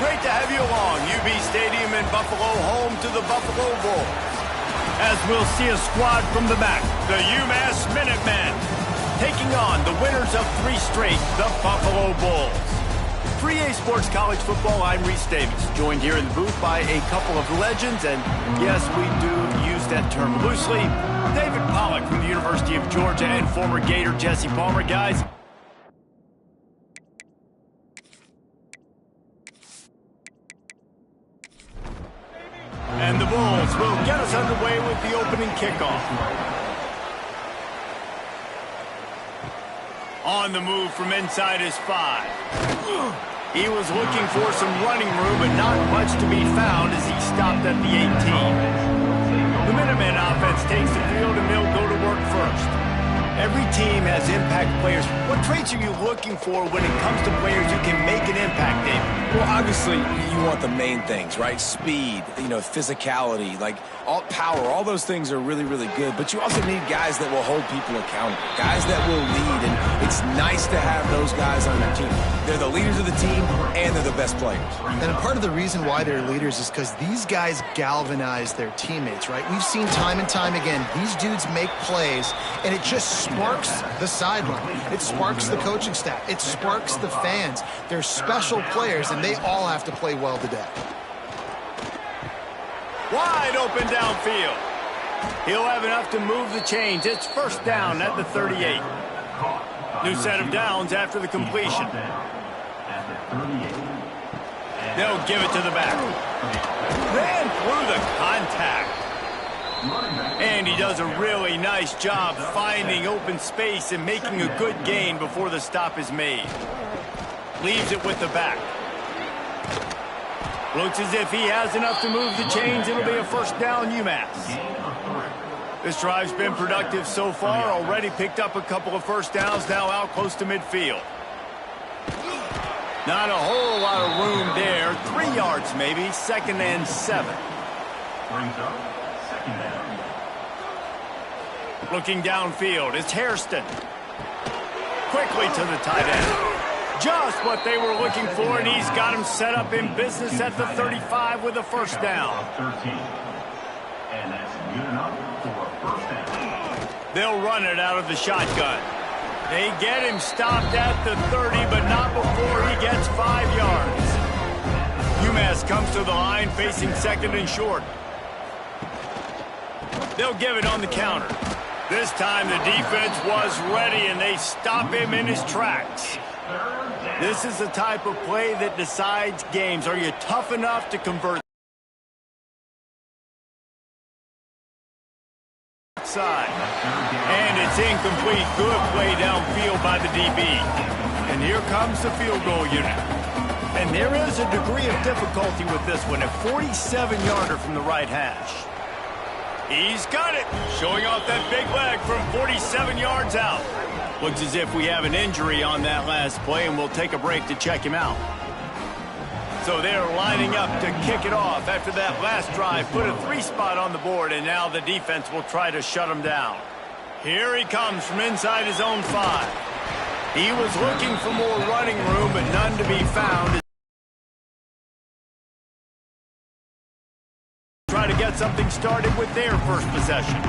Great to have you along. UB Stadium in Buffalo, home to the Buffalo Bulls. As we'll see a squad from the back, the UMass Minutemen, taking on the winners of 3 straight, the Buffalo Bulls. 3A Sports College Football, I'm Reese Davis, joined here in the booth by a couple of legends, and yes, we do use that term loosely. David Pollack from the University of Georgia and former Gator Jesse Palmer. Guys, and the Bulls will get us underway with the opening kickoff. On the move from inside his 5. He was looking for some running room, but not much to be found as he stopped at the 18. The Minutemen offense takes the field and they'll go to work first. Every team has impact players. What traits are you looking for when it comes to players who can make an impact, David? Well, obviously, you want the main things, right? Speed, physicality, all power, all those things are really, really good. But you also need guys that will hold people accountable, guys that will lead, and it's nice to have those guys on your team. They're the leaders of the team, and they're the best players. And part of the reason why they're leaders is because these guys galvanize their teammates, right? We've seen time and time again, these dudes make plays, and it just sparks the sideline. It sparks the coaching staff. It sparks the fans. They're special players, and they all have to play well today. Wide open downfield. He'll have enough to move the chains. It's first down at the 38. New set of downs after the completion. They'll give it to the back. Ran through the contact. And he does a really nice job finding open space and making a good gain before the stop is made. Leaves it with the back. Looks as if he has enough to move the chains. It'll be a first down, UMass. This drive's been productive so far. Already picked up a couple of first downs, now out close to midfield. Not a whole lot of room there. 3 yards maybe, 2nd and 7. Looking downfield, it's Hairston. Quickly to the tight end. Just what they were looking for, and he's got him set up in business at the 35 with a first down. They'll run it out of the shotgun. They get him stopped at the 30, but not before he gets 5 yards. UMass comes to the line facing 2nd and short. They'll give it on the counter. This time the defense was ready, and they stop him in his tracks. This is the type of play that decides games. Are you tough enough to convert? Side. And it's incomplete. Good play downfield by the DB. And here comes the field goal unit. And there is a degree of difficulty with this one. A 47-yarder from the right hash. He's got it. Showing off that big leg from 47 yards out. Looks as if we have an injury on that last play, and we'll take a break to check him out. So they're lining up to kick it off after that last drive. Put a 3 spot on the board, and now the defense will try to shut him down. Here he comes from inside his own 5. He was looking for more running room, but none to be found. Try to get something started with their first possession.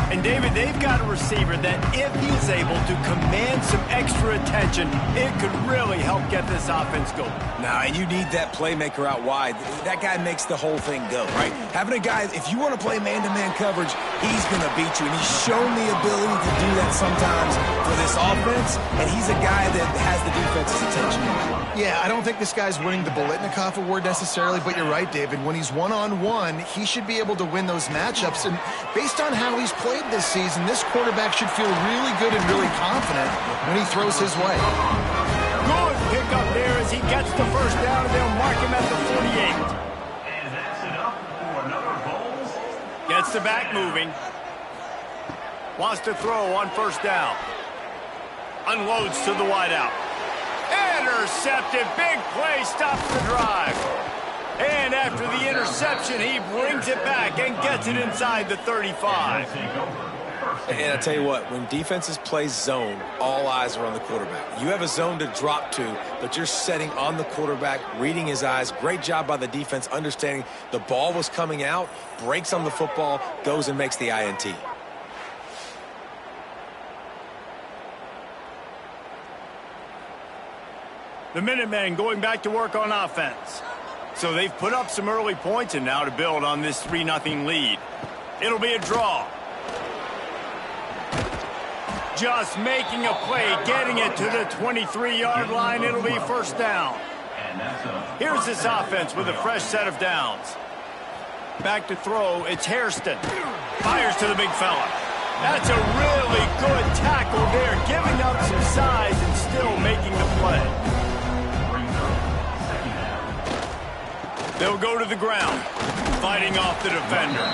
And, David, they've got a receiver that if he's able to command some extra attention, it could really help get this offense going. Nah, and you need that playmaker out wide. That guy makes the whole thing go, right? Having a guy, if you want to play man-to-man coverage, he's going to beat you. And he's shown the ability to do that sometimes for this offense, and he's a guy that has the defense's attention. Yeah, I don't think this guy's winning the Bolitnikoff award necessarily, but you're right, David. When he's one-on-one, he should be able to win those matchups. And based on how he's played this season, this quarterback should feel really good and really confident when he throws his way. Good pick up there as he gets the first down, and they'll mark him at the 48. And that's enough for another Bulls. Gets the back moving. Wants to throw on first down. Unloads to the wideout. Intercepted. Big play. Stops the drive. And after the interception, he brings it back and gets it inside the 35. And I tell you what, when defenses play zone, all eyes are on the quarterback. You have a zone to drop to, but you're setting on the quarterback, reading his eyes. Great job by the defense, understanding the ball was coming out, breaks on the football, goes and makes the INT. The Minutemen going back to work on offense. So they've put up some early points, and now to build on this 3-0 lead. It'll be a draw. Just making a play, getting it to the 23-yard line. It'll be first down. Here's this offense with a fresh set of downs. Back to throw, it's Hairston. Fires to the big fella. That's a really good tackle there, giving up some size and still making the play. They'll go to the ground, fighting off the defender.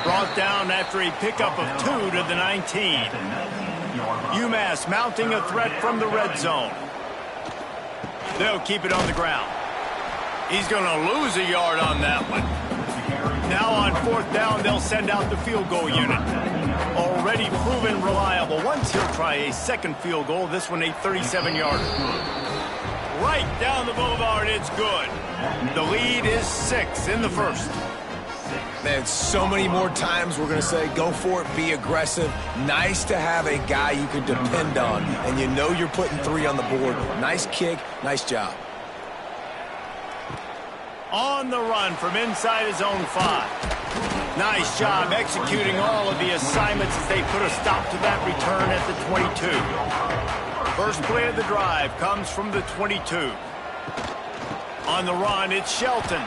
Brought down after a pickup of 2 to the 19. UMass mounting a threat from the red zone. They'll keep it on the ground. He's going to lose a yard on that one. Now on fourth down, they'll send out the field goal unit. Already proven reliable. Once he'll try a second field goal, this one a 37-yarder. Right down the boulevard, it's good. The lead is 6 in the first. Man, so many more times we're going to say, go for it, be aggressive. Nice to have a guy you can depend on, and you know you're putting 3 on the board. Nice kick, nice job. On the run from inside his own 5. Nice job executing all of the assignments as they put a stop to that return at the 22. First play of the drive comes from the 22. On the run, it's Shelton.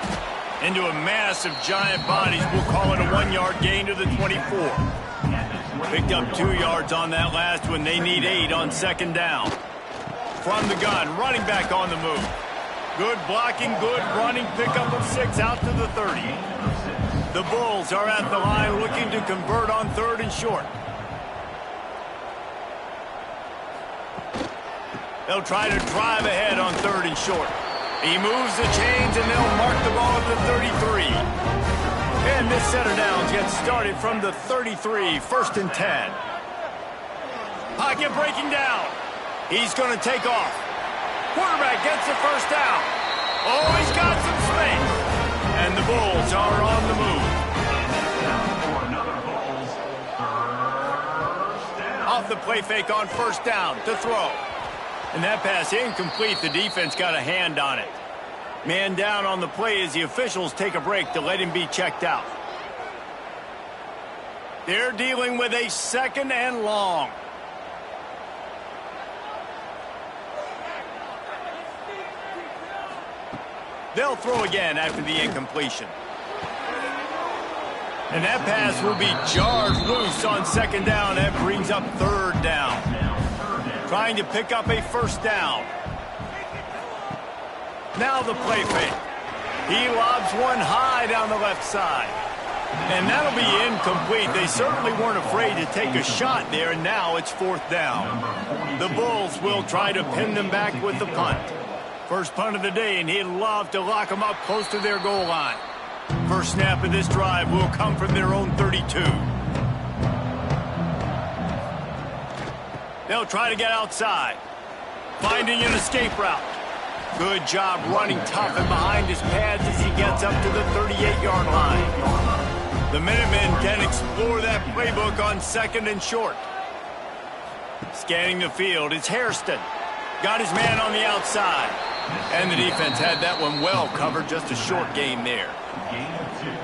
Into a mass of giant bodies. We'll call it a 1-yard gain to the 24. Picked up 2 yards on that last one. They need 8 on second down. From the gun, running back on the move. Good blocking, good running. Pickup of 6 out to the 30. The Bulls are at the line looking to convert on 3rd and short. They'll try to drive ahead on 3rd and short. He moves the chains, and they'll mark the ball at the 33. And this set of downs gets started from the 33, 1st and 10. Pocket breaking down. He's going to take off. Quarterback gets the first down. Oh, he's got some space. And the Bulls are on the move. Off the play fake on first down to throw. And that pass incomplete. The defense got a hand on it. Man down on the play as the officials take a break to let him be checked out. They're dealing with a 2nd and long. They'll throw again after the incompletion. And that pass will be jarred loose on 2nd down. That brings up 3rd down. Trying to pick up a 1st down. Now the play fake. He lobs one high down the left side. And that'll be incomplete. They certainly weren't afraid to take a shot there, and now it's 4th down. The Bulls will try to pin them back with the punt. First punt of the day, and he'd love to lock them up close to their goal line. First snap of this drive will come from their own 32. They'll try to get outside. Finding an escape route. Good job running tough and behind his pads as he gets up to the 38-yard line. The Minutemen can explore that playbook on 2nd and short. Scanning the field, it's Hairston. Got his man on the outside. And the defense had that one well covered, just a short gain there.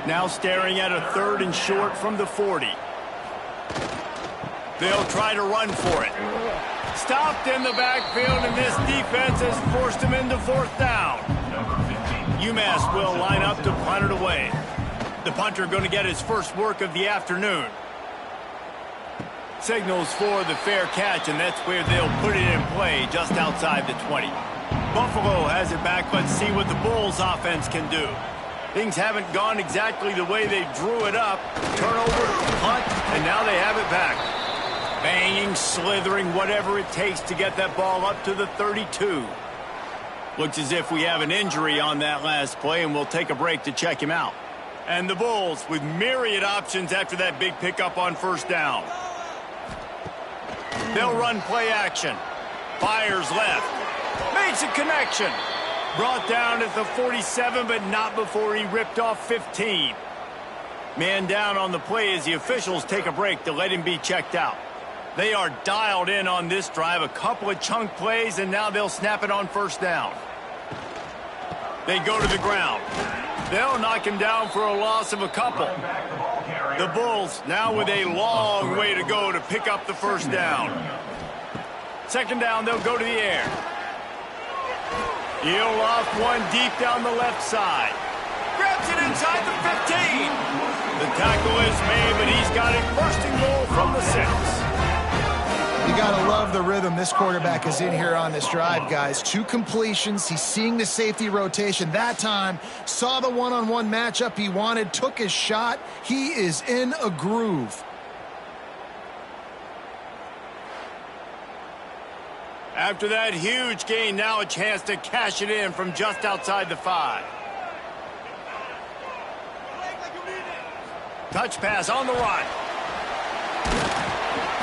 Now staring at a 3rd and short from the 40. They'll try to run for it. Stopped in the backfield, and this defense has forced him into 4th down. UMass will line up to punt it away. The punter going to get his first work of the afternoon. Signals for the fair catch, and that's where they'll put it in play, just outside the 20. Buffalo has it back. Let's see what the Bulls offense can do. Things haven't gone exactly the way they drew it up. Turnover, punt, and now they have it back. Banging, slithering, whatever it takes to get that ball up to the 32. Looks as if we have an injury on that last play, and we'll take a break to check him out. And the Bulls with myriad options after that big pickup on 1st down. They'll run play action. Fires left. Makes a connection. Brought down at the 47, but not before he ripped off 15. Man down on the play as the officials take a break to let him be checked out. They are dialed in on this drive. A couple of chunk plays, and now they'll snap it on first down. They go to the ground. They'll knock him down for a loss of a couple. The Bulls now with a long way to go to pick up the first down. Second down, they'll go to the air. He'll off one deep down the left side. Grabs it inside the 15. The tackle is made, but he's got it first and goal from the 6. You got to love the rhythm this quarterback is in here on this drive, guys. 2 completions. He's seeing the safety rotation. That time, saw the one-on-one matchup he wanted, took his shot. He is in a groove. After that huge gain, now a chance to cash it in from just outside the 5. Touch pass on the run.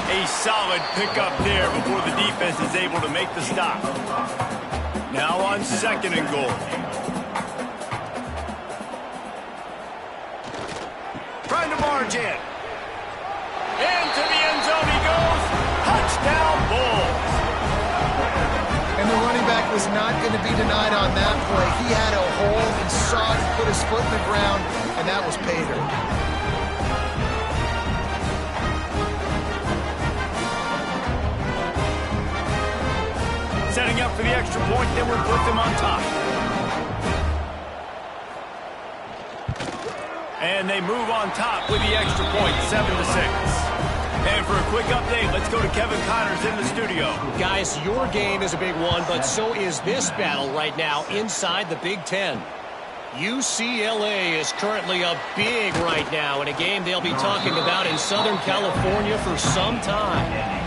A solid pickup there before the defense is able to make the stop. Now on second and goal. Trying to march in. Into the end zone he goes. Touchdown, Bulls. And the running back was not going to be denied on that play. He had a hole and saw it, put his foot in the ground, and that was pay dirt. Setting up for the extra point, then we'll put them on top. And they move on top with the extra point, 7-6. And for a quick update, let's go to Kevin Connors in the studio. Guys, your game is a big one, but so is this battle right now inside the Big Ten. UCLA is currently up big right now in a game they'll be talking about in Southern California for some time.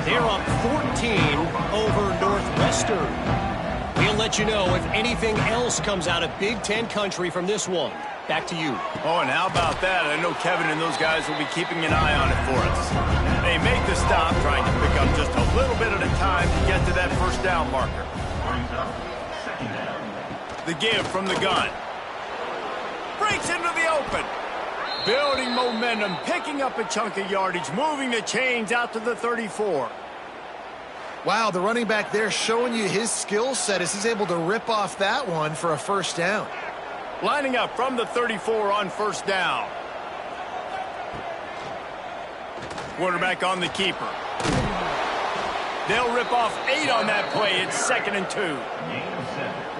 They're up 14 over Northwestern. We'll let you know if anything else comes out of Big Ten country from this one. Back to you. Oh, and how about that? I know Kevin and those guys will be keeping an eye on it for us. They make the stop, trying to pick up just a little bit at a time to get to that first down marker. The give from the gun. Breaks into the open. Building momentum, picking up a chunk of yardage, moving the chains out to the 34. Wow, the running back there showing you his skill set as he's able to rip off that one for a first down. Lining up from the 34 on first down. Quarterback on the keeper. They'll rip off 8 on that play. It's 2nd and 2.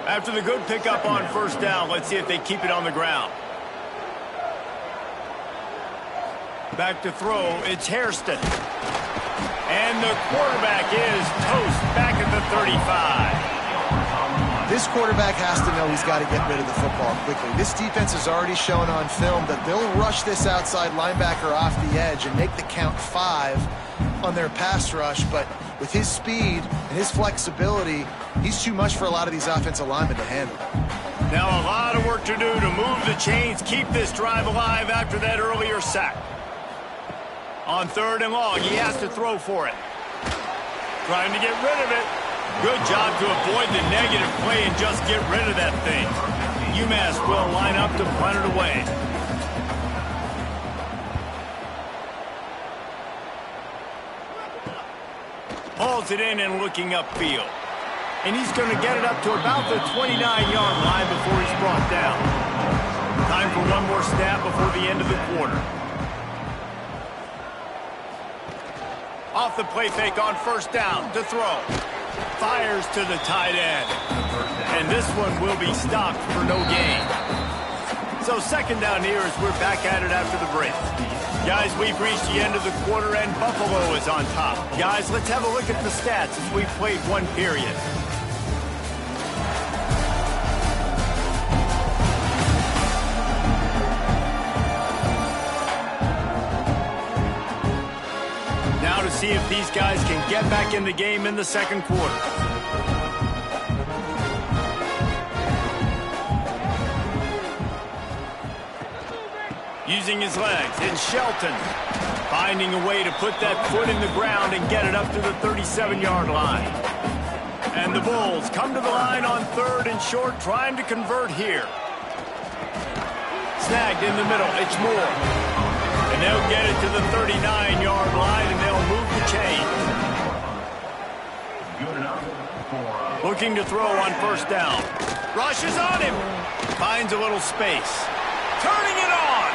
After the good pickup on first down, let's see if they keep it on the ground. Back to throw, it's Hairston. And the quarterback is toast back at the 35. This quarterback has to know he's got to get rid of the football quickly. This defense has already shown on film that they'll rush this outside linebacker off the edge and make the count 5 on their pass rush. But with his speed and his flexibility, he's too much for a lot of these offensive linemen to handle. Now a lot of work to do to move the chains, keep this drive alive after that earlier sack. On 3rd and long, he has to throw for it. Trying to get rid of it. Good job to avoid the negative play and just get rid of that thing. UMass will line up to punt it away. Hauls it in and looking upfield. And he's going to get it up to about the 29-yard line before he's brought down. Time for one more snap before the end of the quarter. Off the play fake on first down to throw. Fires to the tight end. And this one will be stopped for no gain. So 2nd down here as we're back at it after the break. Guys, we've reached the end of the quarter and Buffalo is on top. Guys, let's have a look at the stats as we've played one period. Now to see if these guys can get back in the game in the 2nd quarter. Using his legs, it's Shelton. Finding a way to put that foot in the ground and get it up to the 37-yard line. And the Bulls come to the line on 3rd and short, trying to convert here. Snagged in the middle. It's Moore. And they'll get it to the 39-yard line, and they'll move the chain. Looking to throw on 1st down. Rushes on him. Finds a little space. Turning it on.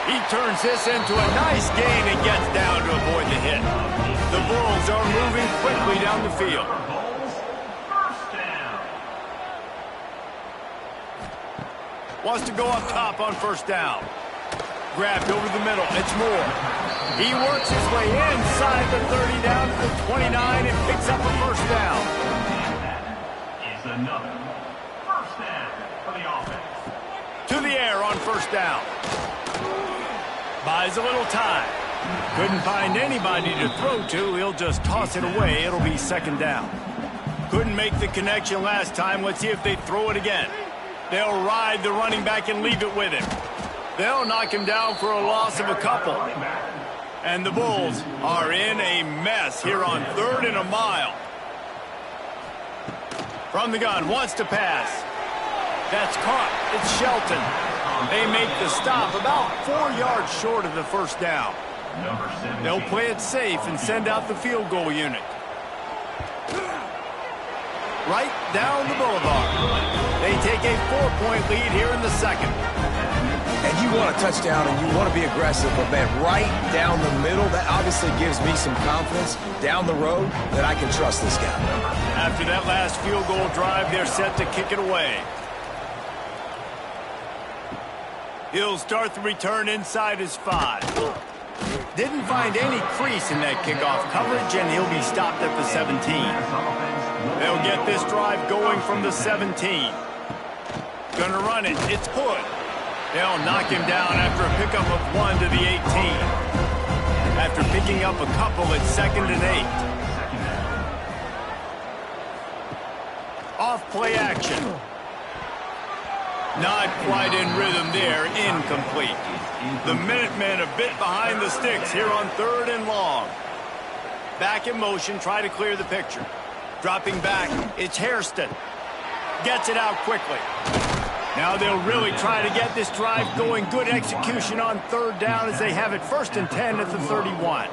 He turns this into a nice gain and gets down to avoid the hit. The Bulls are moving quickly down the field. Wants to go up top on 1st down. Grabbed over the middle. It's Moore. He works his way inside the 30 down to the 29 and picks up a 1st down. It's another 1st down for the offense. To the air on 1st down. Buys a little time. Couldn't find anybody to throw to. He'll just toss it away. It'll be 2nd down. Couldn't make the connection last time. Let's see if they throw it again. They'll ride the running back and leave it with him. They'll knock him down for a loss of a couple. And the Bulls are in a mess here on 3rd and a mile. From the gun, wants to pass. That's caught. It's Shelton. They make the stop about 4 yards short of the 1st down. They'll play it safe and send out the field goal unit. Right down the boulevard. They take a 4-point lead here in the 2nd. And you want a touchdown and you want to be aggressive, but man, right down the middle, that obviously gives me some confidence down the road that I can trust this guy. After that last field goal drive, they're set to kick it away. He'll start the return inside his 5. Didn't find any crease in that kickoff coverage, and he'll be stopped at the 17. They'll get this drive going from the 17. Gonna run it. It's Hood. They'll knock him down after a pickup of 1 to the 18. After picking up a couple at 2nd and 8. Off play action. Not quite in rhythm there. Incomplete. The Minutemen a bit behind the sticks here on 3rd and long. Back in motion, try to clear the picture. Dropping back, it's Hairston. Gets it out quickly. Now they'll really try to get this drive going. Good execution on 3rd down as they have it 1st and 10 at the 31.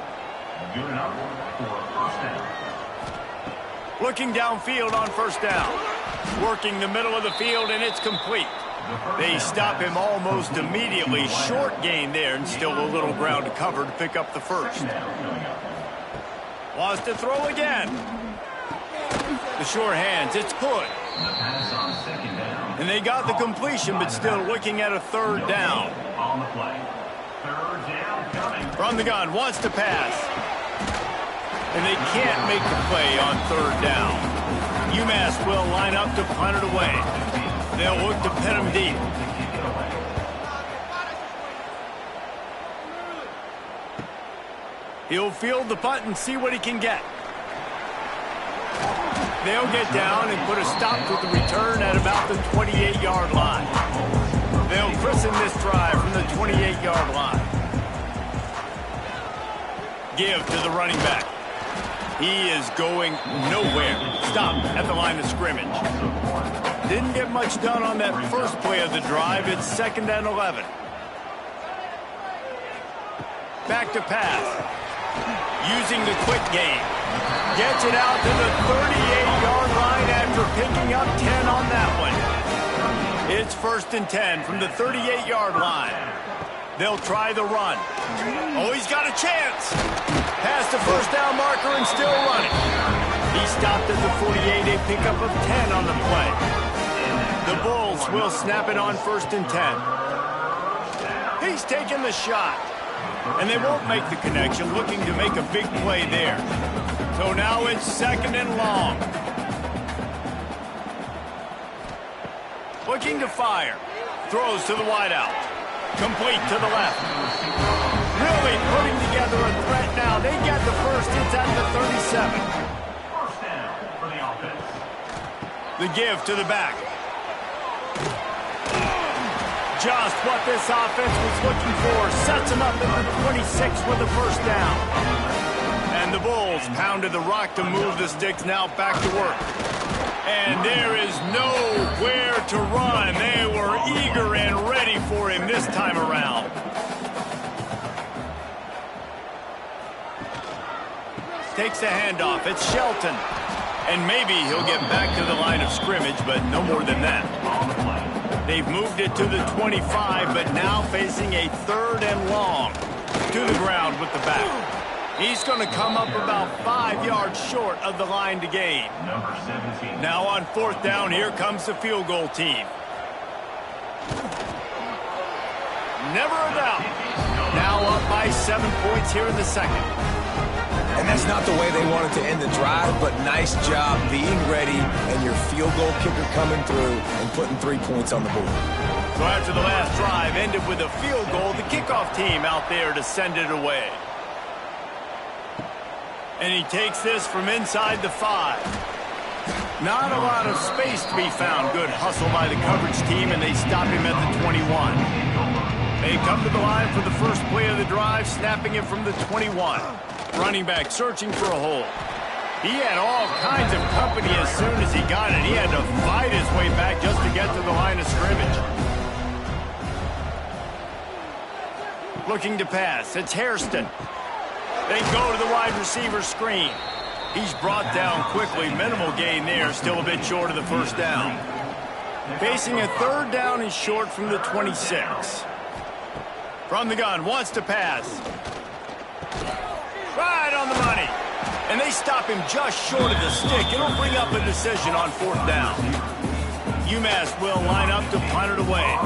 Looking downfield on 1st down. Working the middle of the field, and it's complete. They stop him almost immediately. Short gain there, and still a little ground to cover to pick up the 1st. Wants to throw again. The sure hands, it's Hood. And they got the completion, but still looking at a 3rd down. From the gun, wants to pass. And they can't make the play on 3rd down. UMass will line up to punt it away. They'll look to pin him deep. He'll field the punt and see what he can get. They'll get down and put a stop to the return at about the 28-yard line. They'll christen this drive from the 28-yard line. Give to the running back. He is going nowhere. Stop at the line of scrimmage. Didn't get much done on that first play of the drive. It's 2nd and 11. Back to pass. Using the quick game. Gets it out to the 38-yard line after picking up 10 on that one. It's 1st and 10 from the 38-yard line. They'll try the run. Oh, he's got a chance. Past the 1st down marker and still running. He stopped at the 48, a pickup of 10 on the play. The Bulls will snap it on 1st and 10. He's taking the shot. And they won't make the connection, looking to make a big play there. So now it's 2nd and long. Looking to fire. Throws to the wideout. Complete to the left. Really putting together a threat now. They get the 1st. It's at the 37. 1st down for the offense. The give to the back. just what this offense was looking for. Sets them up at the 26 with the first down. And the Bulls pounded the rock to move the sticks, now back to work. And there is nowhere to run. They were eager and ready for him this time around. Takes the handoff. It's Shelton. And maybe he'll get back to the line of scrimmage, but no more than that. They've moved it to the 25, but now facing a 3rd and long. To the ground with the back. He's going to come up about 5 yards short of the line to gain. Now on 4th down, here comes the field goal team. Never a doubt. Now up by 7 points here in the second. And that's not the way they wanted to end the drive, but nice job being ready and your field goal kicker coming through and putting 3 points on the board. So after the last drive ended with a field goal, the kickoff team out there to send it away. And he takes this from inside the 5. Not a lot of space to be found. Good hustle by the coverage team, and they stop him at the 21. They come to the line for the first play of the drive, snapping it from the 21. Running back searching for a hole. He had all kinds of company as soon as he got it. He had to fight his way back just to get to the line of scrimmage. Looking to pass. It's Hairston. They go to the wide receiver screen. He's brought down quickly. Minimal gain there. Still a bit short of the first down. Facing a 3rd down and short from the 26. From the gun. Wants to pass. Right on the money. And they stop him just short of the stick. It'll bring up a decision on 4th down. UMass will line up to punt it away.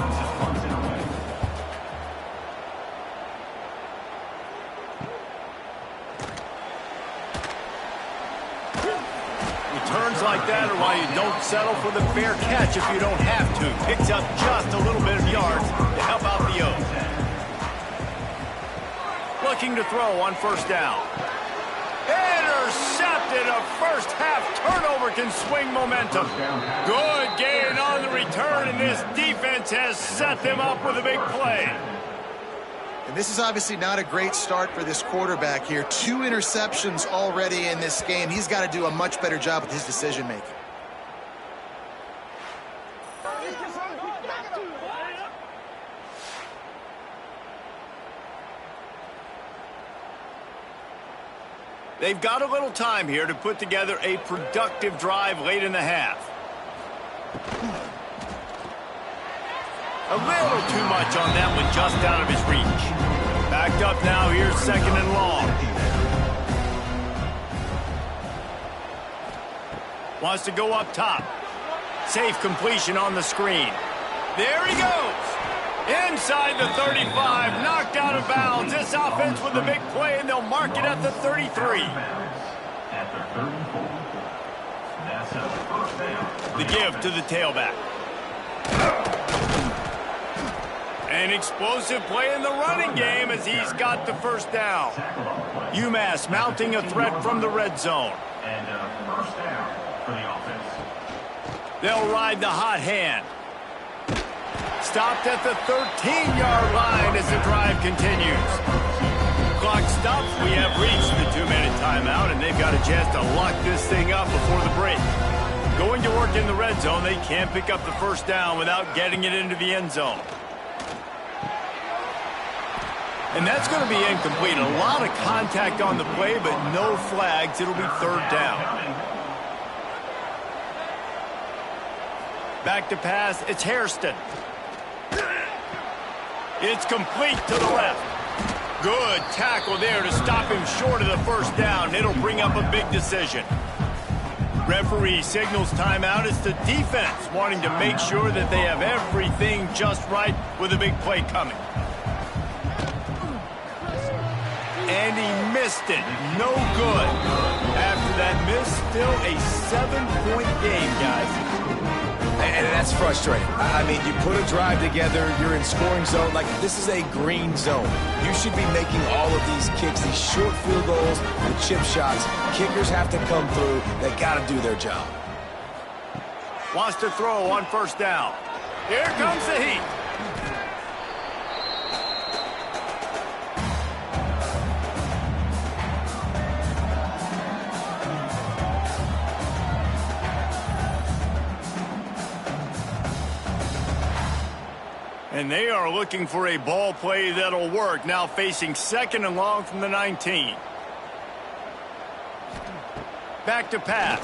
Returns like that are why you don't settle for the fair catch if you don't have to. Picks up just a little bit of yards to help out the O's. Looking to throw on 1st down. Intercepted. A first half turnover can swing momentum. Good gain on the return, and this defense has set them up with a big play. And this is obviously not a great start for this quarterback here. 2 interceptions already in this game. He's got to do a much better job with his decision-making. They've got a little time here to put together a productive drive late in the half. A little too much on that one, just out of his reach. Backed up now, here's 2nd and long. Wants to go up top. Safe completion on the screen. There he goes. Inside the 35, knocked out of bounds. This offense with a big play, and they'll mark it at the 33. The give to the tailback. An explosive play in the running game as he's got the first down. UMass mounting a threat from the red zone. And first down for the offense. They'll ride the hot hand. Stopped at the 13-yard line as the drive continues. Clock stops. We have reached the 2-minute timeout, and they've got a chance to lock this thing up before the break. Going to work in the red zone, they can't pick up the first down without getting it into the end zone. And that's going to be incomplete. A lot of contact on the play, but no flags. It'll be 3rd down. Back to pass. It's Hairston. It's complete to the left. Good tackle there to stop him short of the first down. It'll bring up a big decision. Referee signals timeout. It's the defense wanting to make sure that they have everything just right with a big play coming. And he missed it. No good. After that miss, still a 7-point game, guys. And that's frustrating. I mean, you put a drive together, you're in scoring zone. Like, this is a green zone. You should be making all of these kicks, these short field goals, the chip shots. Kickers have to come through. They got to do their job. Wants to throw on 1st down. Here comes the heat. And they are looking for a ball play that'll work. Now facing 2nd and long from the 19. Back to pass.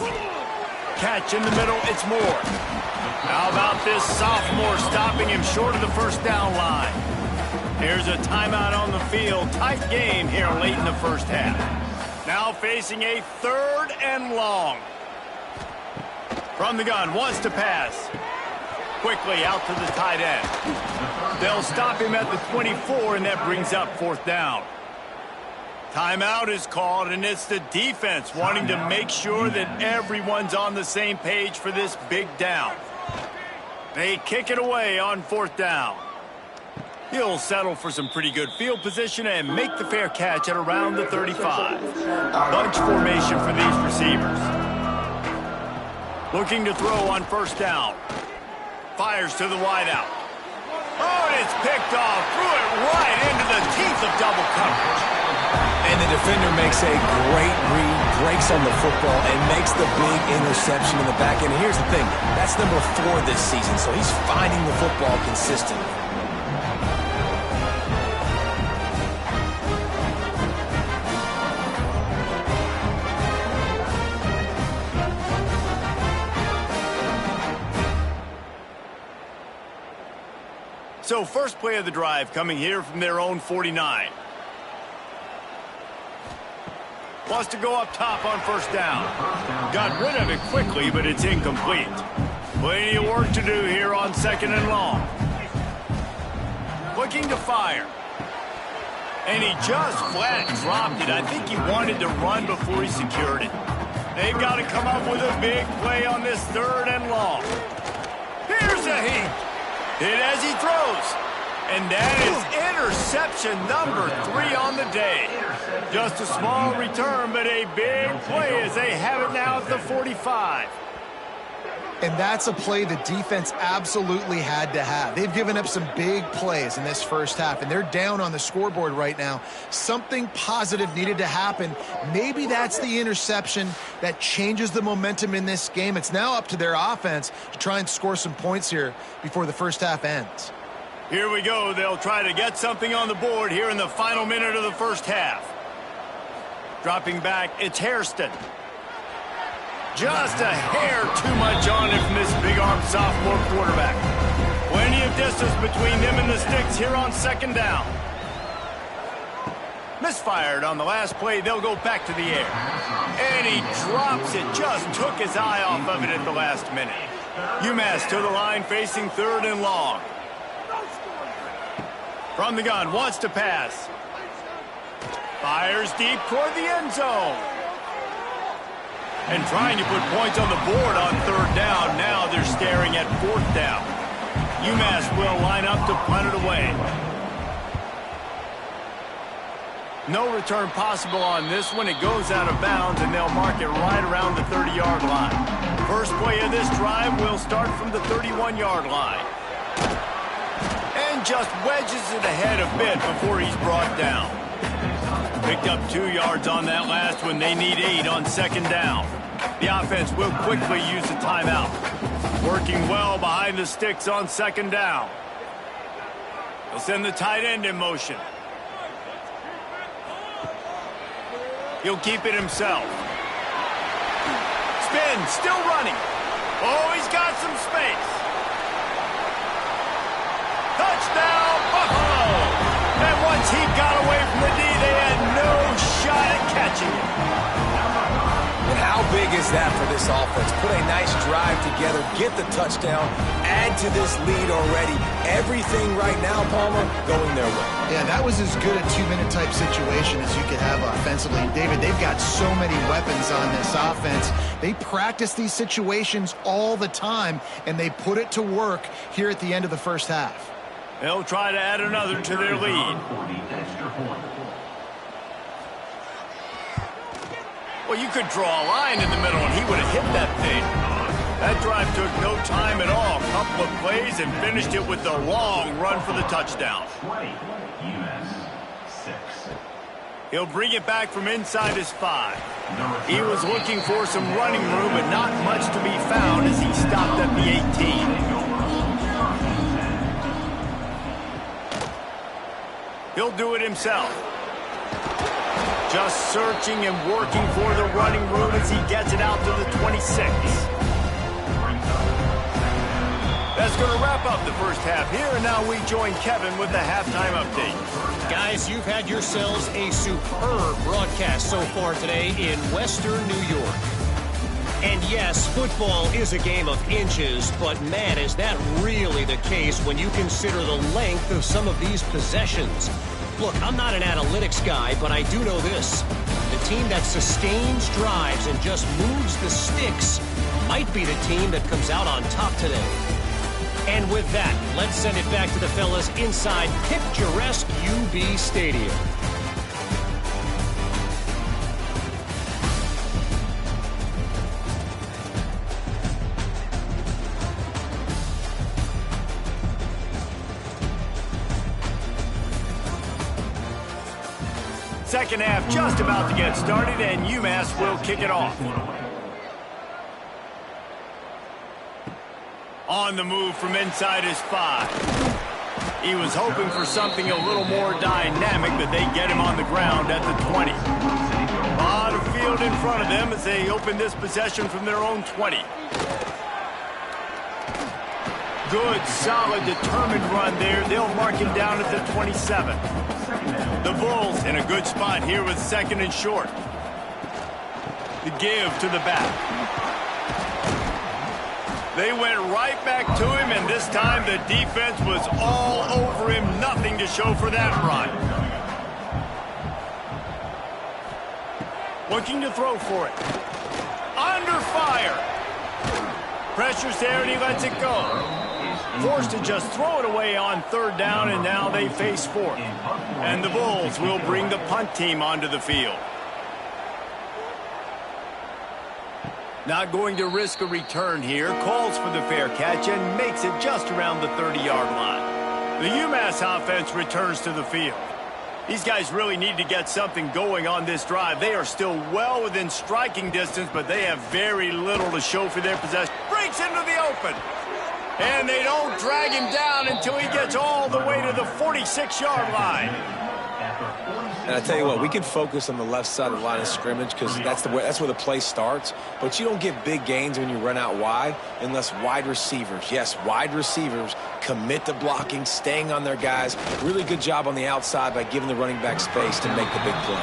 Catch in the middle, it's Moore. How about this sophomore stopping him short of the first down line? Here's a timeout on the field. Tight game here late in the first half. Now facing a 3rd and long. From the gun, wants to pass. Quickly out to the tight end. They'll stop him at the 24, and that brings up 4th down. Timeout is called, and it's the defense wanting to make sure that everyone's on the same page for this big down. They kick it away on 4th down. He'll settle for some pretty good field position and make the fair catch at around the 35. Bunch formation for these receivers. Looking to throw on 1st down. Fires to the wideout. Oh, and it's picked off. Threw it right into the teeth of double coverage. And the defender makes a great read, breaks on the football, and makes the big interception in the back end. And here's the thing, that's number 4 this season, so he's finding the football consistently. So first play of the drive coming here from their own 49. Wants to go up top on 1st down. Got rid of it quickly, but it's incomplete. Plenty of work to do here on 2nd and long. Looking to fire. And he just flat dropped it. I think he wanted to run before he secured it. They've got to come up with a big play on this 3rd and long. Here's a hit. Hit as he throws. And that is interception number 3 on the day. Just a small return, but a big play as they have it now at the 45. And that's a play the defense absolutely had to have. They've given up some big plays in this first half, and they're down on the scoreboard right now. Something positive needed to happen. Maybe that's the interception that changes the momentum in this game. It's now up to their offense to try and score some points here before the first half ends. Here we go. They'll try to get something on the board here in the final minute of the first half. Dropping back, it's Hairston. Just a hair too much on it from this big-armed sophomore quarterback. Plenty of distance between them and the sticks here on 2nd down. Misfired on the last play. They'll go back to the air. And he drops it. Just took his eye off of it at the last minute. UMass to the line facing 3rd and long. From the gun, wants to pass. Fires deep toward the end zone. And trying to put points on the board on 3rd down. Now they're staring at 4th down. UMass will line up to punt it away. No return possible on this one. It goes out of bounds, and they'll mark it right around the 30-yard line. First play of this drive will start from the 31-yard line. And just wedges it ahead a bit before he's brought down. Picked up 2 yards on that last one. They need 8 on 2nd down. The offense will quickly use a timeout. Working well behind the sticks on 2nd down. They'll send the tight end in motion. He'll keep it himself. Spin, still running. Oh, he's got some space. Touchdown, Buffalo! And once he got away from the D, they had no shot at catching him. And how big is that for this offense? Put a nice drive together, get the touchdown, add to this lead already. Everything right now, Palmer, going their way. Yeah, that was as good a 2-minute type situation as you could have offensively. David, they've got so many weapons on this offense. They practice these situations all the time, and they put it to work here at the end of the first half. They'll try to add another to their lead. Well, you could draw a line in the middle, and he would have hit that thing. That drive took no time at all. A couple of plays and finished it with a long run for the touchdown. He'll bring it back from inside his 5. He was looking for some running room, but not much to be found as he stopped at the 18. He'll do it himself. Just searching and working for the running route as he gets it out to the 26. That's going to wrap up the first half here, and now we join Kevin with the halftime update. Guys, you've had yourselves a superb broadcast so far today in Western New York. And yes, football is a game of inches, but man, is that really the case when you consider the length of some of these possessions. Look, I'm not an analytics guy, but I do know this. The team that sustains drives and just moves the sticks might be the team that comes out on top today. And with that, let's send it back to the fellas inside picturesque UB Stadium. Second half just about to get started, and UMass will kick it off. On the move from inside his 5. He was hoping for something a little more dynamic, but they get him on the ground at the 20. A lot of field in front of them as they open this possession from their own 20. Good, solid, determined run there. They'll mark him down at the 27. The Bulls in a good spot here with second and short. The give to the back. They went right back to him, and this time the defense was all over him. Nothing to show for that run. Looking to throw for it. Under fire. Pressure's there, and he lets it go. Forced to just throw it away on third down, and now they face fourth. And the Bulls will bring the punt team onto the field. Not going to risk a return here. Calls for the fair catch and makes it just around the 30-yard line. The UMass offense returns to the field. These guys really need to get something going on this drive. They are still well within striking distance, but they have very little to show for their possession. Breaks into the open. And they don't drag him down until he gets all the way to the 46-yard line. And I tell you what, we can focus on the left side of the line of scrimmage because that's where the play starts. But you don't get big gains when you run out wide unless wide receivers, yes, wide receivers, commit to blocking, staying on their guys. Really good job on the outside by giving the running back space to make the big play.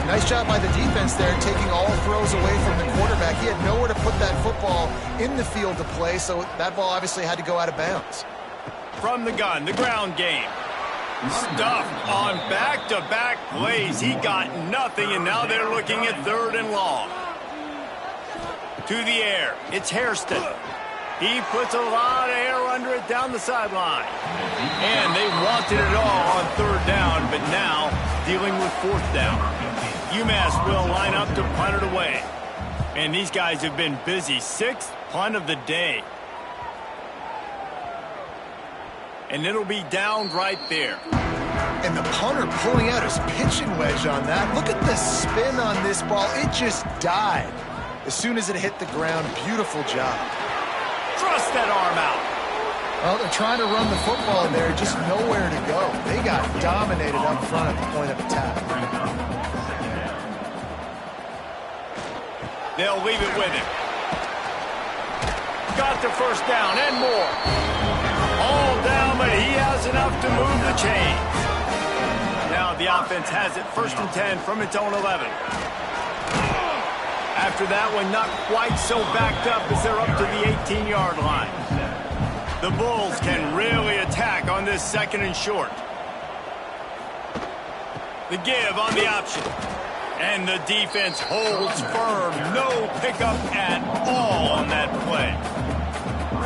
Nice job by the defense there, taking all throws away from the quarterback. He had nowhere to put that football in the field to play, so that ball obviously had to go out of bounds. From the gun, the ground game. Stuffed on back-to-back plays. He got nothing, and now they're looking at third and long. To the air. It's Hairston. He puts a lot of air under it down the sideline. And they wanted it all on third down, but now dealing with fourth down. UMass will line up to punt it away. And these guys have been busy. Sixth punt of the day. And it'll be downed right there. And the punter pulling out his pitching wedge on that. Look at the spin on this ball. It just died as soon as it hit the ground. Beautiful job. Thrust that arm out. Well, they're trying to run the football in there, just nowhere to go. They got dominated up front at the point of attack. They'll leave it with him. Got the first down and more. All down, but he has enough to move the chains. Now the offense has it first and 10 from its own 11. After that one, not quite so backed up as they're up to the 18-yard line. The Bulls can really attack on this second and short. The give on the option. And the defense holds firm. No pickup at all on that play.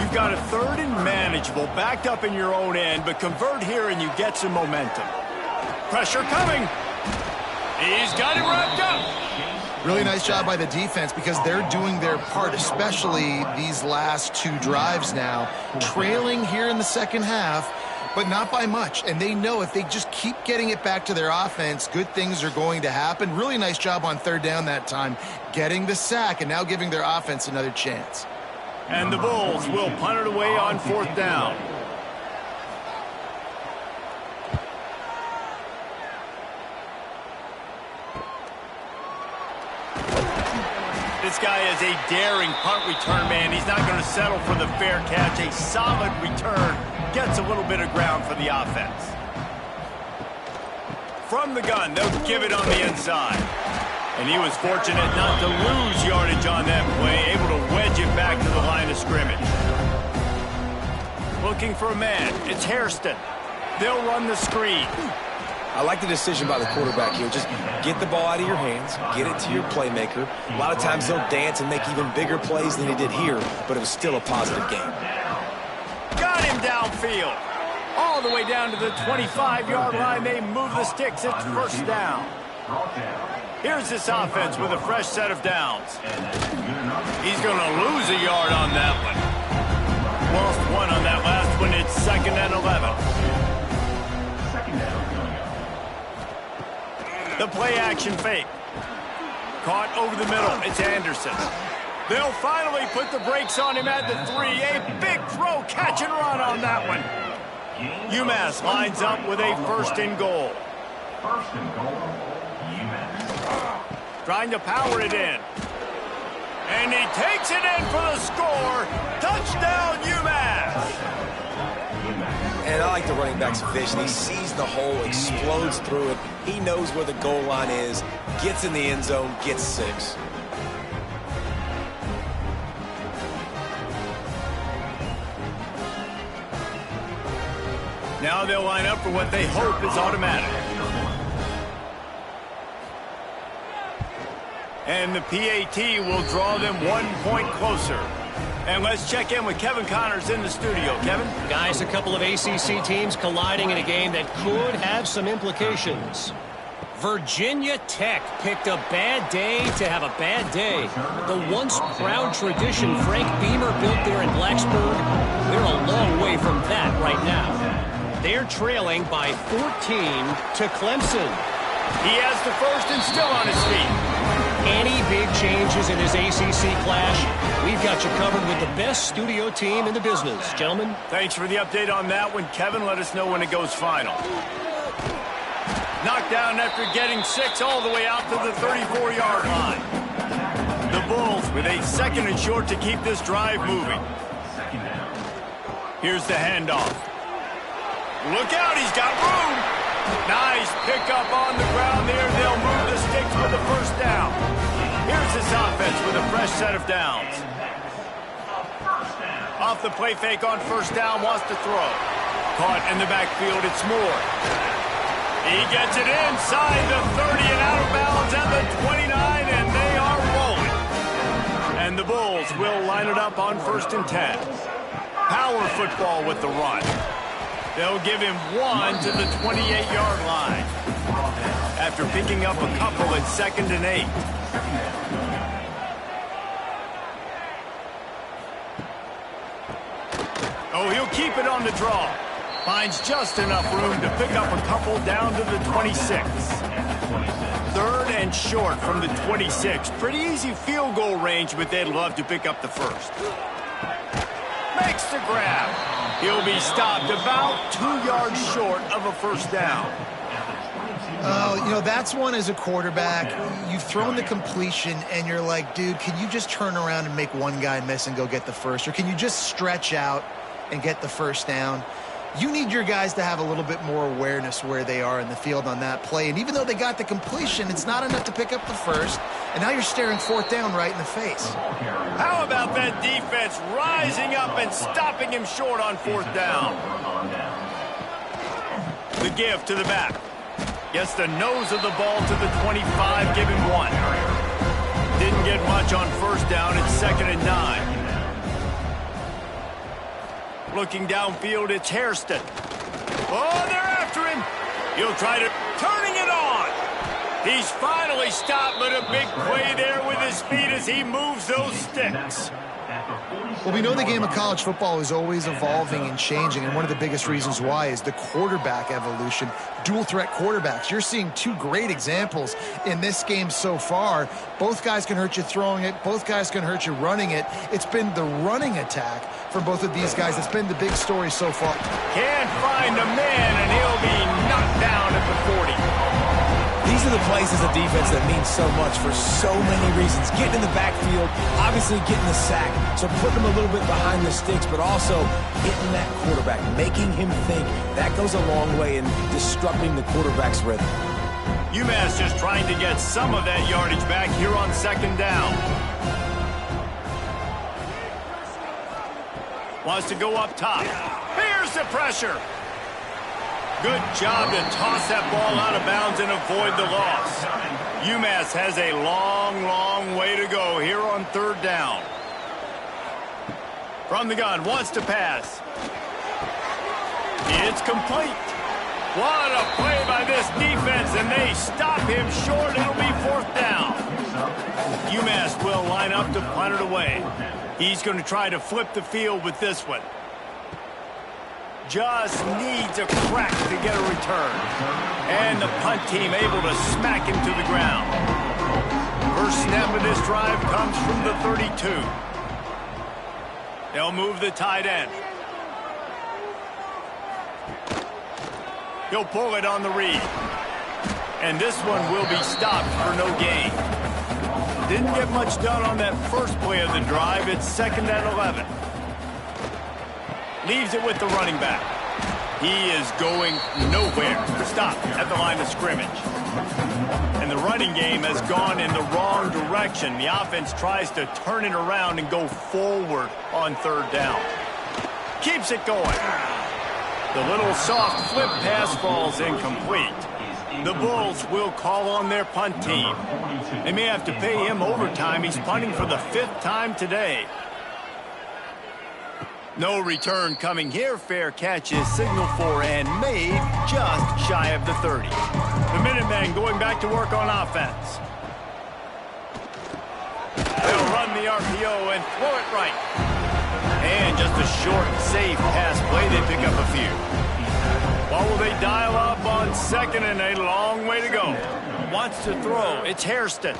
You've got a third and manageable, backed up in your own end, but convert here and you get some momentum. Pressure coming. He's got it wrapped up. Really nice job by the defense because they're doing their part, especially these last two drives now. Trailing here in the second half, but not by much. And they know if they just keep getting it back to their offense, good things are going to happen. Really nice job on third down that time, getting the sack and now giving their offense another chance. And the Bulls will punt it away on fourth down. This guy is a daring punt return man. He's not going to settle for the fair catch. A solid return gets a little bit of ground for the offense. From the gun, they'll give it on the inside. And he was fortunate not to lose yardage on that play, able to wedge it back to the line of scrimmage. Looking for a man. It's Hairston. They'll run the screen. I like the decision by the quarterback here. Just get the ball out of your hands, get it to your playmaker. A lot of times they'll dance and make even bigger plays than he did here, but it was still a positive game. Got him downfield. All the way down to the 25-yard line. They move the sticks. It's first down. Here's this offense with a fresh set of downs. He's going to lose a yard on that one. Lost one on that last one. It's 2nd and 11. The play action fake. Caught over the middle. It's Anderson. They'll finally put the brakes on him at the 3. A big throw, catch and run on that one. UMass lines up with a 1st and goal. Trying to power it in. And he takes it in for the score. Touchdown, UMass. And I like the running back's vision. He sees the hole, explodes through it. He knows where the goal line is, gets in the end zone, gets 6. Now they'll line up for what they hope is automatic. And the PAT will draw them 1 point closer. And let's check in with Kevin Connors in the studio. Kevin? Guys, a couple of ACC teams colliding in a game that could have some implications. Virginia Tech picked a bad day to have a bad day. The once proud tradition Frank Beamer built there in Blacksburg, they're a long way from that right now. They're trailing by 14 to Clemson. He has the first and still on his feet. Any big changes in this ACC clash, we've got you covered with the best studio team in the business. Gentlemen. Thanks for the update on that one, Kevin. Let us know when it goes final. Knocked down after getting 6 all the way out to the 34-yard line. The Bulls with a 2nd and short to keep this drive moving. Here's the handoff. Look out, he's got room. Nice pickup on the ground there. They'll move the sticks for the first down. Here's this offense with a fresh set of downs. Off the play fake on first down, wants to throw. Caught in the backfield, it's Moore. He gets it inside the 30 and out of bounds at the 29, and they are rolling. And the Bulls will line it up on 1st and 10. Power football with the run. They'll give him 1 to the 28-yard line. After picking up a couple at 2nd and 8. Oh, he'll keep it on the draw. Finds just enough room to pick up a couple down to the 26. 3rd and short from the 26. Pretty easy field goal range, but they'd love to pick up the first. Makes the grab. He'll be stopped about 2 yards short of a first down. You know, that's one as a quarterback. You've thrown the completion, and you're like, dude, can you just turn around and make one guy miss and go get the first? Or can you just stretch out and get the first down? You need your guys to have a little bit more awareness where they are in the field on that play. And even though they got the completion, it's not enough to pick up the first. And now you're staring 4th down right in the face. How about that defense rising up and stopping him short on 4th down? The give to the back. Gets the nose of the ball to the 25, give him 1. Didn't get much on first down. It's 2nd and 9. Looking downfield, it's Hairston. Oh, they're after him. He'll try to turning it on. He's finally stopped, but a big play there with his feet as he moves those sticks. Well, we know the game of college football is always evolving and changing, and one of the biggest reasons why is the quarterback evolution. Dual threat quarterbacks. You're seeing 2 great examples in this game so far. Both guys can hurt you throwing it. Both guys can hurt you running it. It's been the running attack for both of these guys that's been the big story so far. Can't find a man, and he'll be knocked down at the 40. These these are the plays as a defense that mean so much for so many reasons. Getting in the backfield, obviously getting the sack, so putting him a little bit behind the sticks, but also hitting that quarterback, making him think. That goes a long way in disrupting the quarterback's rhythm. UMass just trying to get some of that yardage back here on second down. Wants to go up top. Here's the pressure. Good job to toss that ball out of bounds and avoid the loss. UMass has a long, long way to go here on third down. From the gun, wants to pass. It's complete. What a play by this defense, and they stop him short. It'll be fourth down. UMass will line up to punt it away. He's going to try to flip the field with this one. Just needs a crack to get a return. And the punt team able to smack him to the ground. First snap of this drive comes from the 32. They'll move the tight end. He'll pull it on the read. And this one will be stopped for no gain. Didn't get much done on that first play of the drive. It's second and 11. Leaves it with the running back. He is going nowhere. Stop at the line of scrimmage. And the running game has gone in the wrong direction. The offense tries to turn it around and go forward on third down. Keeps it going. The little soft flip pass falls incomplete. The Bulls will call on their punt team. They may have to pay him overtime. He's punting for the 5th time today. No return coming here. Fair catch is signaled for and made just shy of the 30. The Minutemen going back to work on offense. They'll run the RPO and throw it right. And just a short, safe pass play. They pick up a few. What will they dial up on second and a long way to go? Wants to throw. It's Hairston.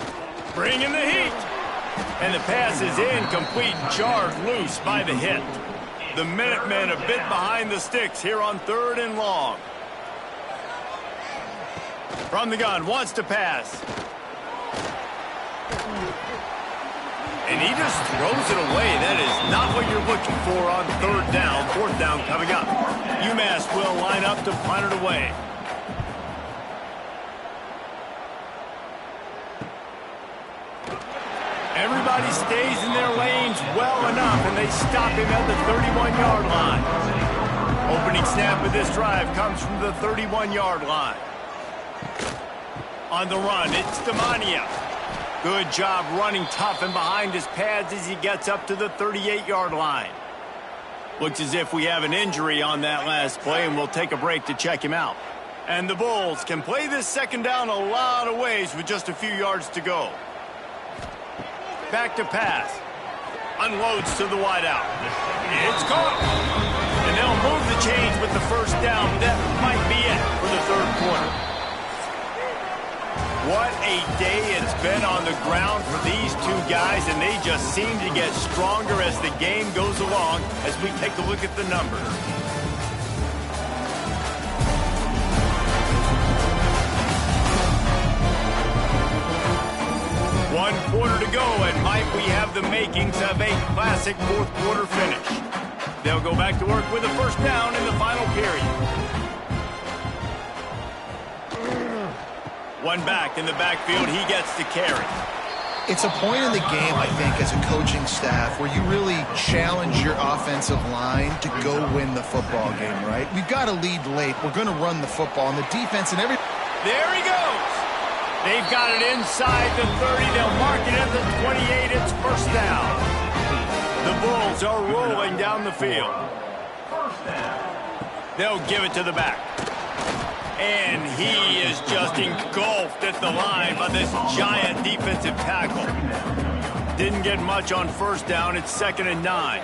Bringing the heat. And the pass is incomplete. Jarred loose by the hit. The Minutemen a bit behind the sticks here on third and long. From the gun, wants to pass. And he just throws it away. That is not what you're looking for on third down. Fourth down coming up. UMass will line up to punt it away. Everybody stays in their lanes well enough, and they stop him at the 31-yard line. Opening snap of this drive comes from the 31-yard line. On the run, it's Demania. Good job running tough and behind his pads as he gets up to the 38-yard line. Looks as if we have an injury on that last play, and we'll take a break to check him out. And the Bulls can play this second down a lot of ways with just a few yards to go. Back to pass. Unloads to the wideout. It's caught. And they'll move the chains with the first down. That might be it for the third quarter. What a day it's been on the ground for these two guys, and they just seem to get stronger as the game goes along as we take a look at the numbers. One quarter to go, and might we have the makings of a classic fourth quarter finish. They'll go back to work with a first down in the final period. One back in the backfield, he gets to carry. It's a point in the game, I think, as a coaching staff where you really challenge your offensive line to go win the football game, right? We've got to lead late. We're going to run the football, and the defense and every... There he goes. They've got it inside the 30. They'll mark it at the 28. It's first down. The Bulls are rolling down the field. They'll give it to the back. And he is just engulfed at the line by this giant defensive tackle. Didn't get much on first down. It's 2nd and 9.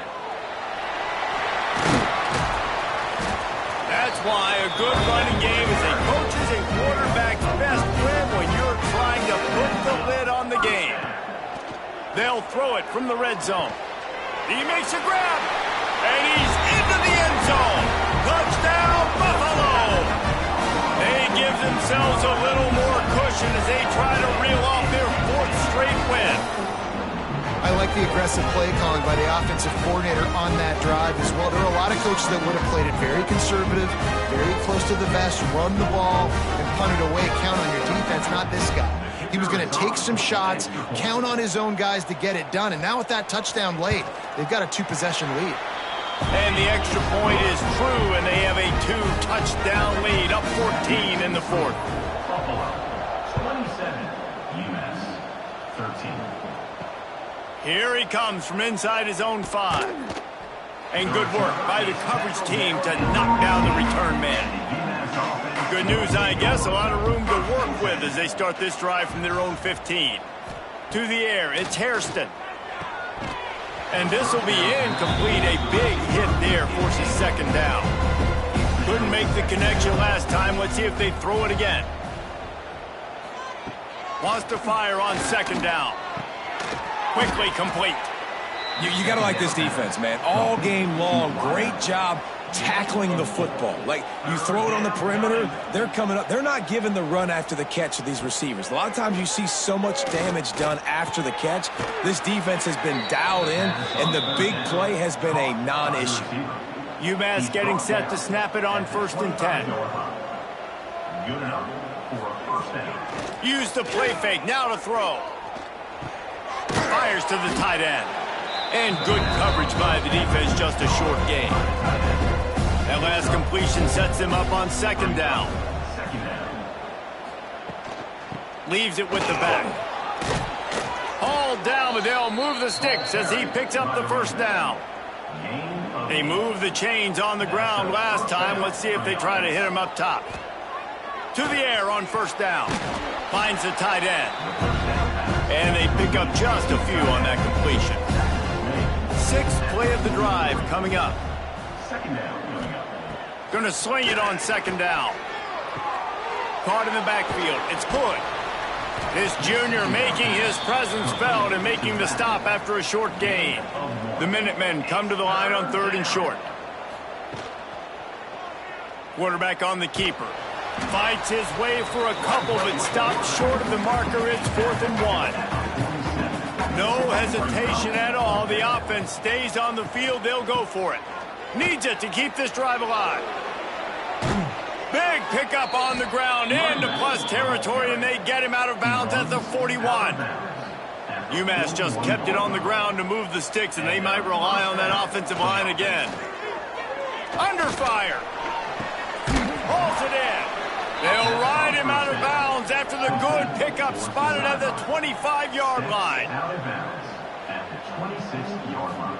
That's why a good running game is a coach's and quarterback's best friend when you're trying to put the lid on the game. They'll throw it from the red zone. He makes a grab, and he's into the end zone. Touchdown, Buffalo! They give themselves a little more cushion like the aggressive play calling by the offensive coordinator on that drive as well. There are a lot of coaches that would have played it very conservative, very close to the vest, run the ball, and punt it away, count on your defense, not this guy. He was going to take some shots, count on his own guys to get it done, and now with that touchdown late, they've got a 2-possession lead. And the extra point is true, and they have a 2-touchdown lead, up 14 in the fourth. Buffalo, 27, UMass, 13. Here he comes from inside his own 5. And good work by the coverage team to knock down the return man. Good news, I guess, a lot of room to work with as they start this drive from their own 15. To the air, it's Hairston. And this will be incomplete. A big hit there forces second down. Couldn't make the connection last time. Let's see if they throw it again. Wants to fire on second down. Quickly complete. You got to like this defense, man. All game long, great job tackling the football. Like, you throw it on the perimeter, they're coming up. They're not giving the run after the catch to these receivers. A lot of times you see so much damage done after the catch. This defense has been dialed in, and the big play has been a non-issue. UMass getting set to snap it on 1st and 10. Good enough for a first down. Use the play fake, now to throw. Fires to the tight end. And good coverage by the defense, just a short gain. That last completion sets him up on second down. Leaves it with the back. Hauled down, but they'll move the sticks as he picks up the first down. They moved the chains on the ground last time. Let's see if they try to hit him up top. To the air on 1st down. Finds the tight end. And they pick up just a few on that completion. 6th play of the drive coming up. Second down. Going to swing it on second down. Caught in the backfield. It's good. This junior making his presence felt and making the stop after a short gain. The Minutemen come to the line on 3rd and short. Quarterback on the keeper. Fights his way for a couple, but stops short of the marker. It's 4th and 1. No hesitation at all. The offense stays on the field. They'll go for it. Needs it to keep this drive alive. Big pickup on the ground into plus territory, and they get him out of bounds at the 41. UMass just kept it on the ground to move the sticks, and they might rely on that offensive line again. Under fire. Hauls it in. They'll ride him out of bounds after the good pickup spotted at the 25-yard line. Out of bounds at the 26-yard line.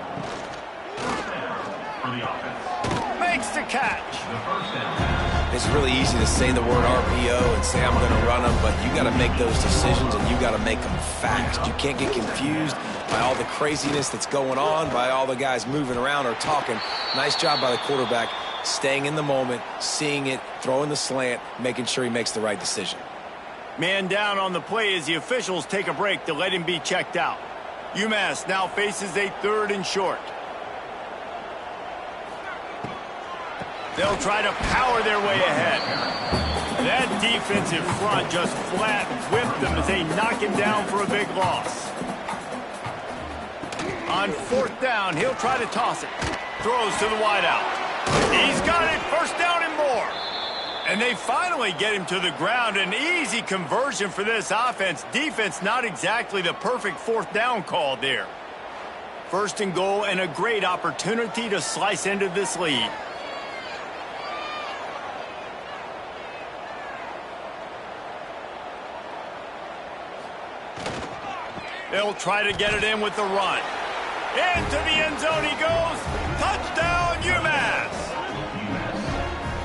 First down for the offense. Makes the catch. The first down. It's really easy to say the word RPO and say I'm going to run them, but you got to make those decisions, and you got to make them fast. You can't get confused by all the craziness that's going on, by all the guys moving around or talking. Nice job by the quarterback, staying in the moment, seeing it, throwing the slant, making sure he makes the right decision. Man down on the play as the officials take a break to let him be checked out. UMass now faces a 3rd and short. They'll try to power their way ahead. That defensive front just flat whipped them as they knock him down for a big loss. On 4th down, he'll try to toss it. Throws to the wideout. He's got it, 1st down and more. And they finally get him to the ground. An easy conversion for this offense. Defense not exactly the perfect 4th down call there. 1st and goal, and a great opportunity to slice into this lead. They'll try to get it in with the run. Into the end zone he goes. Touchdown, UMass.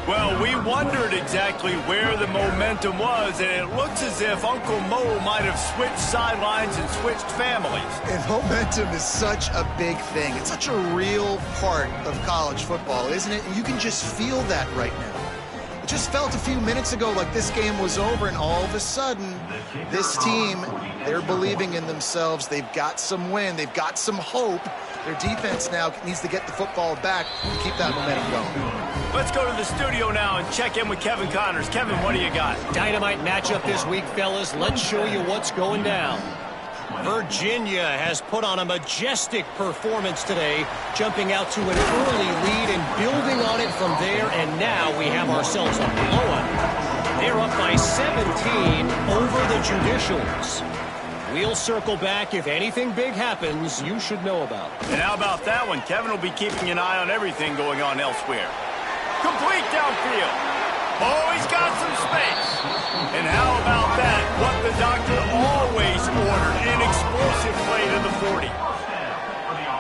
Well, we wondered exactly where the momentum was, and it looks as if Uncle Mo might have switched sidelines and switched families. And momentum is such a big thing. It's such a real part of college football, isn't it? And you can just feel that right now. It just felt a few minutes ago like this game was over, and all of a sudden, this team, they're believing in themselves. They've got some wind. They've got some hope. Their defense now needs to get the football back and keep that momentum going. Let's go to the studio now and check in with Kevin Connors. Kevin, what do you got? Dynamite matchup this week, fellas. Let's show you what's going down. Virginia has put on a majestic performance today, jumping out to an early lead and building on it from there, and now we have ourselves a blowout. They're up by 17 over the Judicials. We'll circle back if anything big happens you should know about. And how about that one? Kevin will be keeping an eye on everything going on elsewhere. Complete downfield. Oh, he's got some space. And how about that? What the doctor always ordered, an explosive play to the 40.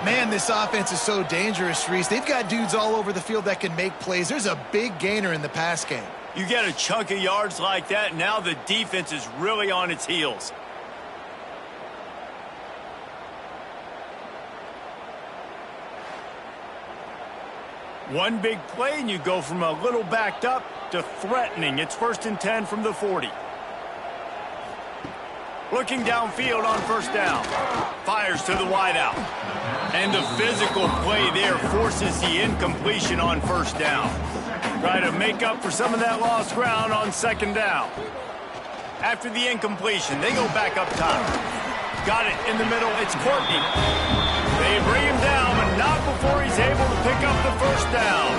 Man, this offense is so dangerous, Reese. They've got dudes all over the field that can make plays. There's a big gainer in the pass game. You get a chunk of yards like that, now the defense is really on its heels. One big play, and you go from a little backed up to threatening. It's 1st and 10 from the 40. Looking downfield on 1st down. Fires to the wideout. And the physical play there forces the incompletion on 1st down. Try to make up for some of that lost ground on 2nd down. After the incompletion, they go back up top. Got it in the middle. It's Courtney. They bring him down, but not before he's able to pick up the 1st down.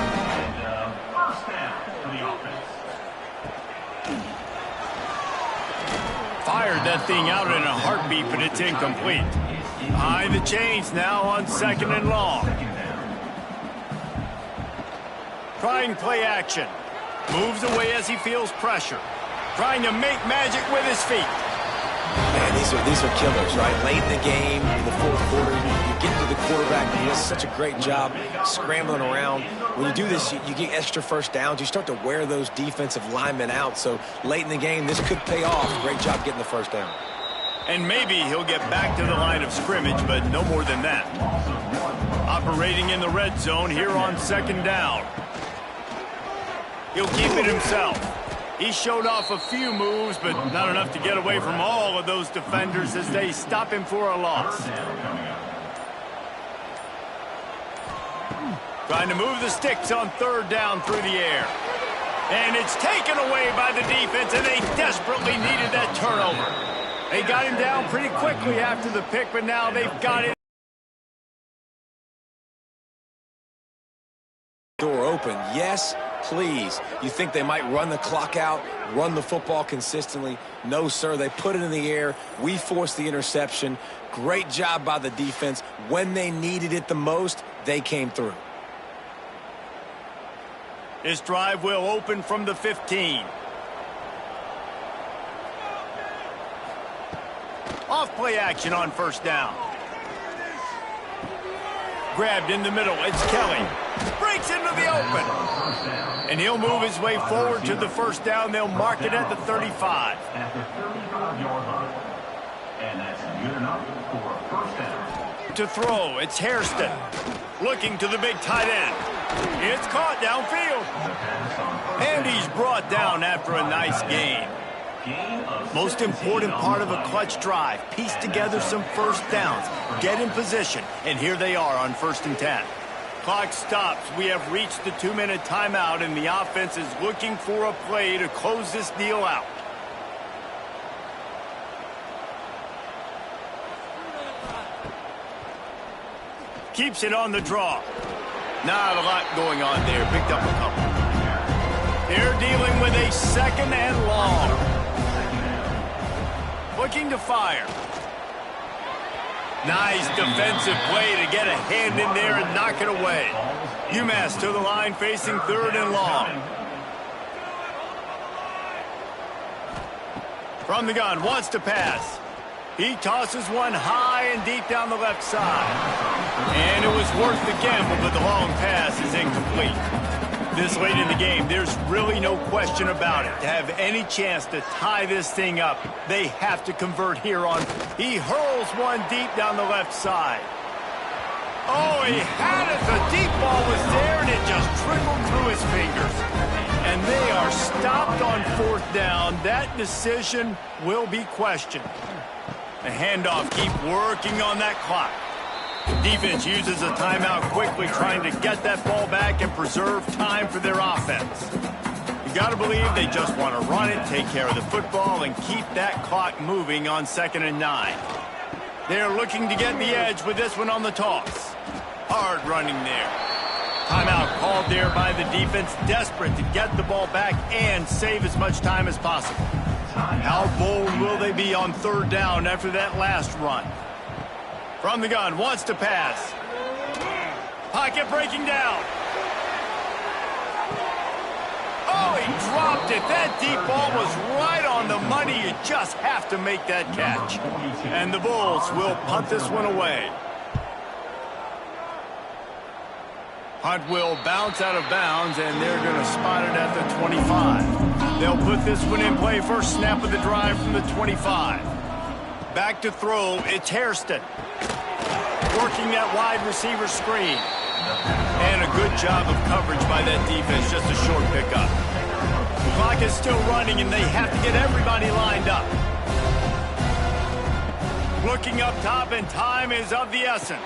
First down for the offense. Fired that thing out in a heartbeat, but it's incomplete. Behind the chains now on 2nd and long. Trying play action. Moves away as he feels pressure. Trying to make magic with his feet. Man, these are killers, right? Late in the game, in the 4th quarter, you get to the quarterback, he does such a great job scrambling around. When you do this, you get extra 1st downs. You start to wear those defensive linemen out. So late in the game, this could pay off. Great job getting the 1st down. And maybe he'll get back to the line of scrimmage, but no more than that. Operating in the red zone here on 2nd down. He'll keep it himself. He showed off a few moves, but not enough to get away from all of those defenders as they stop him for a loss. Trying to move the sticks on 3rd down through the air. And it's taken away by the defense, and they desperately needed that turnover. They got him down pretty quickly after the pick, but now they've got it. Door open, yes, please. You think they might run the clock out, run the football consistently? No, sir, they put it in the air. We forced the interception. Great job by the defense. When they needed it the most, they came through. This drive will open from the 15. Off play action on 1st down. Grabbed in the middle, it's Kelly. Breaks into the open. And he'll move his way forward to the 1st down. They'll mark it at the 35. At the 35-yard line. And that's good enough for a 1st down. To throw, it's Hairston. Looking to the big tight end. It's caught downfield. And he's brought down after a nice gain. Most important part of a clutch drive. Piece together some 1st downs. Get in position. And here they are on 1st and 10. Clock stops. We have reached the 2-minute timeout, and the offense is looking for a play to close this deal out. Keeps it on the draw. Not a lot going on there. Picked up a couple. They're dealing with a 2nd and long. Looking to fire. Nice defensive play to get a hand in there and knock it away. UMass to the line facing 3rd and long. From the gun, wants to pass. He tosses one high and deep down the left side. And it was worth the gamble, but the long pass is incomplete. This late in the game, there's really no question about it. To have any chance to tie this thing up, they have to convert here on. He hurls one deep down the left side. Oh, he had it. The deep ball was there, and it just trickled through his fingers. And they are stopped on 4th down. That decision will be questioned. The handoff, keep working on that clock. Defense uses a timeout quickly, trying to get that ball back and preserve time for their offense. You got to believe they just want to run it, take care of the football, and keep that clock moving on 2nd and 9. They're looking to get the edge with this one on the toss. Hard running there. Timeout called there by the defense, desperate to get the ball back and save as much time as possible. How bold will they be on third down after that last run? From the gun, wants to pass. Pocket breaking down. Oh, he dropped it. That deep ball was right on the money. You just have to make that catch. And the Bulls will punt this one away. Punt will bounce out of bounds, and they're going to spot it at the 25. They'll put this one in play. First snap of the drive from the 25. Back to throw. It's Hairston. Working that wide receiver screen. And a good job of coverage by that defense. Just a short pickup. The clock is still running, and they have to get everybody lined up. Looking up top, and time is of the essence.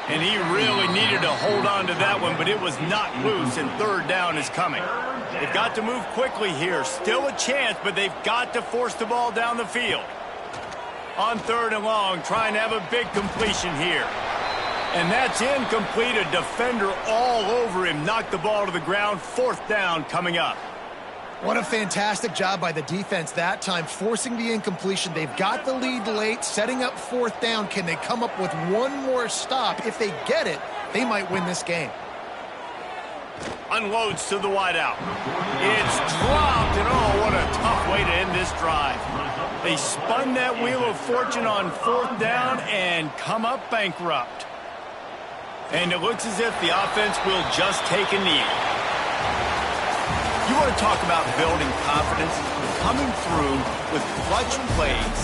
And he really needed to hold on to that one, but it was not loose, and third down is coming. They've got to move quickly here. Still a chance, but they've got to force the ball down the field. On third and long, trying to have a big completion here. And that's incomplete. A defender all over him. Knocked the ball to the ground. Fourth down coming up. What a fantastic job by the defense that time, forcing the incompletion. They've got the lead late, setting up fourth down. Can they come up with one more stop? If they get it, they might win this game. Unloads to the wideout. It's dropped, and oh, what a tough way to end this drive. They spun that wheel of fortune on fourth down and come up bankrupt. And it looks as if the offense will just take a knee. You want to talk about building confidence? Coming through with clutch plays,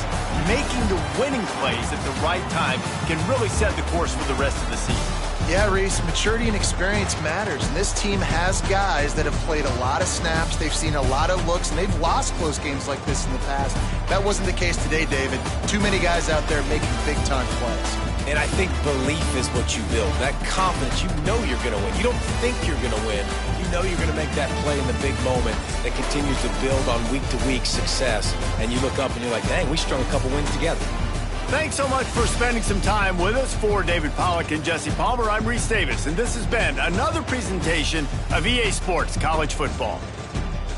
making the winning plays at the right time can really set the course for the rest of the season. Yeah, Reese, maturity and experience matters, and this team has guys that have played a lot of snaps, they've seen a lot of looks, and they've lost close games like this in the past. That wasn't the case today, David. Too many guys out there making big-time plays. And I think belief is what you build. That confidence, you know you're going to win. You don't think you're going to win. You know you're going to make that play in the big moment that continues to build on week-to-week success. And you look up and you're like, dang, we strung a couple wins together. Thanks so much for spending some time with us. For David Pollack and Jesse Palmer, I'm Reese Davis, and this has been another presentation of EA Sports College Football.